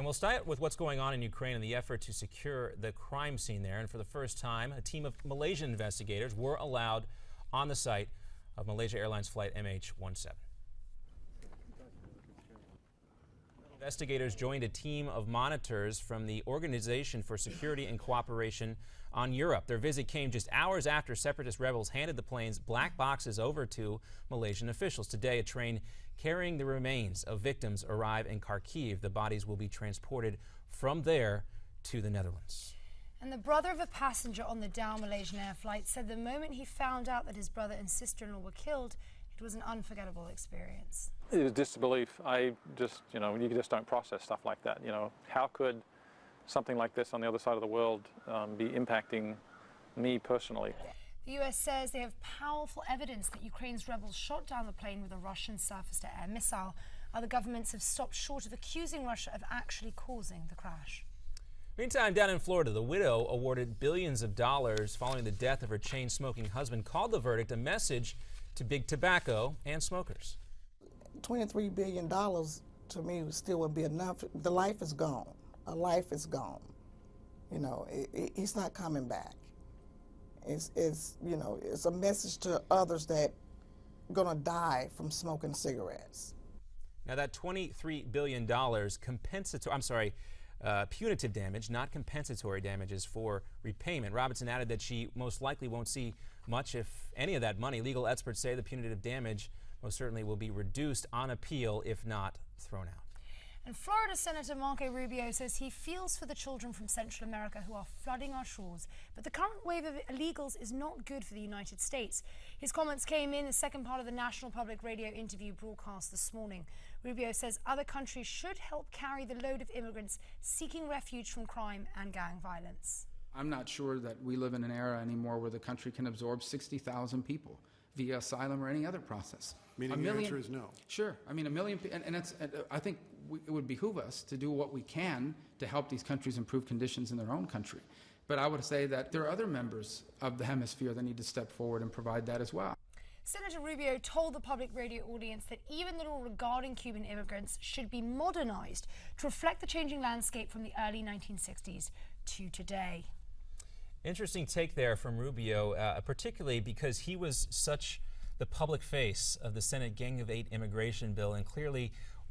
we'll start with what's going on in Ukraine and the effort to secure the crime scene there. And for the first time, a team of Malaysian investigators were allowed on the site of Malaysia Airlines flight MH17. Investigators joined a team of monitors from the Organization for Security and Cooperation on Europe. Their visit came just hours after separatist rebels handed the plane's black boxes over to Malaysian officials. Today, a train carrying the remains of victims arrive in Kharkiv. The bodies will be transported from there to the Netherlands. And the brother of a passenger on the down Malaysian air flight said the moment he found out that his brother and sister-in-law were killed, it was an unforgettable experience. It was disbelief. I just, you just don't process stuff like that. How could something like this on the other side of the world be impacting me personally? The U.S. says they have powerful evidence that Ukraine's rebels shot down the plane with a Russian surface-to-air missile. Other governments have stopped short of accusing Russia of actually causing the crash. Meantime, down in Florida, the widow awarded billions of dollars following the death of her chain-smoking husband called the verdict a message to big tobacco and smokers. $23 billion to me still would be enough. The life is gone. A life is gone. He's not coming back. It's a message to others that are gonna die from smoking cigarettes. Now that $23 billion punitive damage, not compensatory damages for repayment. Robinson added that she most likely won't see much, if any, of that money. Legal experts say the punitive damage most certainly will be reduced on appeal, if not thrown out. And Florida Senator Marco Rubio says he feels for the children from Central America who are flooding our shores, but the current wave of illegals is not good for the United States. His comments came in the second part of the National Public Radio interview broadcast this morning. Rubio says other countries should help carry the load of immigrants seeking refuge from crime and gang violence. I'm not sure that we live in an era anymore where the country can absorb 60,000 people via asylum or any other process. Meaning the answer is no. Sure. I mean, a million, and I think it would behoove us to do what we can to help these countries improve conditions in their own country. But I would say that there are other members of the hemisphere that need to step forward and provide that as well. Senator Rubio told the public radio audience that even the law regarding Cuban immigrants should be modernized to reflect the changing landscape from the early 1960s to today. Interesting take there from Rubio, particularly because he was such the public face of the Senate Gang of Eight immigration bill, and clearly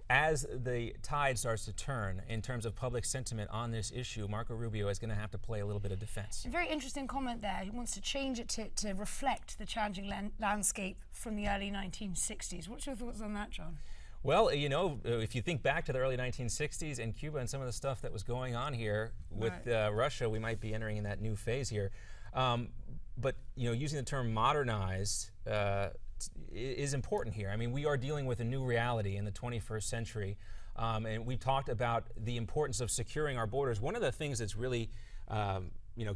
as the tide starts to turn in terms of public sentiment on this issue, Marco Rubio is going to have to play a little bit of defense. A very interesting comment there. He wants to change it to reflect the changing landscape from the early 1960s. What's your thoughts on that, John? Well, if you think back to the early 1960s and Cuba and some of the stuff that was going on here with Russia, we might be entering in that new phase here. But using the term modernized is important here. I mean, we are dealing with a new reality in the 21st century, and we've talked about the importance of securing our borders. One of the things that's really,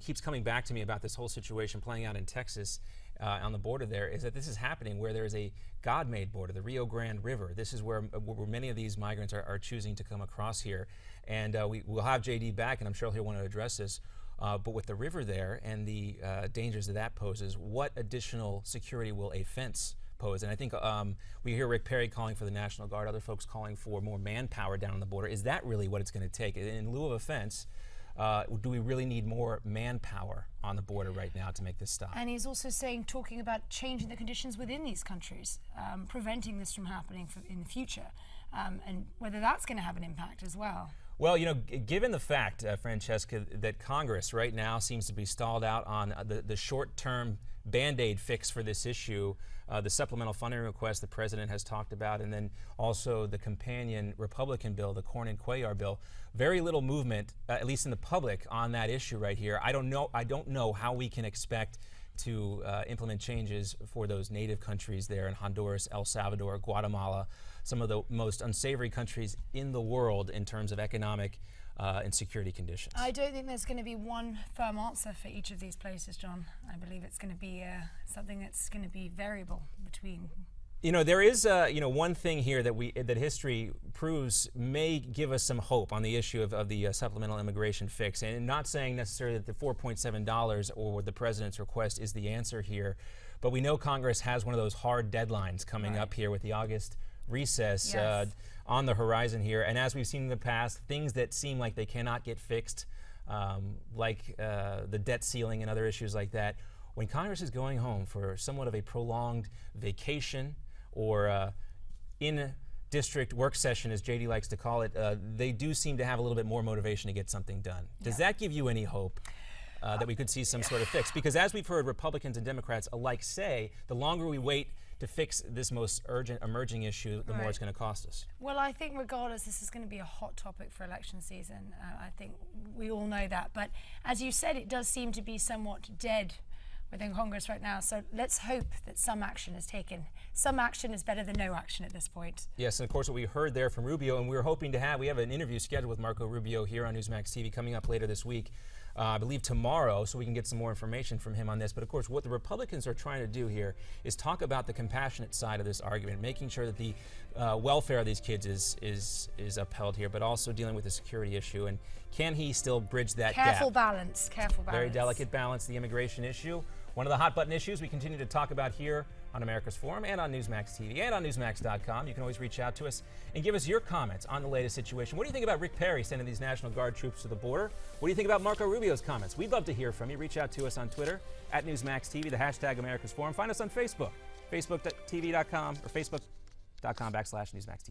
keeps coming back to me about this whole situation playing out in Texas on the border there is that this is happening where there is a God-made border, the Rio Grande River. This is where many of these migrants are choosing to come across here, and we'll have JD back, and I'm sure he'll want to address this. But with the river there and the dangers that poses, what additional security will a fence pose? And I think we hear Rick Perry calling for the National Guard, other folks calling for more manpower down on the border. Is that really what it's going to take? In lieu of a fence, do we really need more manpower on the border right now to make this stop? And he's also talking about changing the conditions within these countries, preventing this from happening in the future, and whether that's going to have an impact as well. Well, given the fact, Francesca, that Congress right now seems to be stalled out on the short-term Band-Aid fix for this issue, the supplemental funding request the president has talked about, and then also the companion Republican bill, the Corn and Cuellar bill, very little movement, at least in the public, on that issue right here. I don't know how we can expect to implement changes for those native countries there in Honduras, El Salvador, Guatemala, some of the most unsavory countries in the world in terms of economic and security conditions. I don't think there's going to be one firm answer for each of these places, John. I believe it's going to be something that's going to be variable between. There is one thing here that history proves may give us some hope on the issue of the supplemental immigration fix, and not saying necessarily that the $4.7 or the president's request is the answer here, but we know Congress has one of those hard deadlines coming up here with the August recess on the horizon here. And as we've seen in the past, things that seem like they cannot get fixed, like the debt ceiling and other issues like that, when Congress is going home for somewhat of a prolonged vacation or in-district work session, as JD likes to call it, they do seem to have a little bit more motivation to get something done. Does that give you any hope that we could see some sort of fix? Because as we've heard Republicans and Democrats alike say, the longer we wait to fix this most urgent emerging issue, the more it's going to cost us. Well, I think regardless, this is going to be a hot topic for election season. I think we all know that. But as you said, it does seem to be somewhat dead within Congress right now. So let's hope that some action is taken. Some action is better than no action at this point. Yes, and of course what we heard there from Rubio, and we were hoping to have, we have an interview scheduled with Marco Rubio here on Newsmax TV coming up later this week. I believe tomorrow, so we can get some more information from him on this. But of course, what the Republicans are trying to do here is talk about the compassionate side of this argument, making sure that the welfare of these kids is upheld here, but also dealing with the security issue. And can he still bridge that gap? Careful balance. Very delicate balance, the immigration issue. One of the hot button issues we continue to talk about here on America's Forum and on Newsmax TV and on Newsmax.com. You can always reach out to us and give us your comments on the latest situation. What do you think about Rick Perry sending these National Guard troops to the border? What do you think about Marco Rubio's comments? We'd love to hear from you. Reach out to us on Twitter at Newsmax TV, the hashtag America's Forum. Find us on Facebook, facebook.tv.com or facebook.com/Newsmax TV.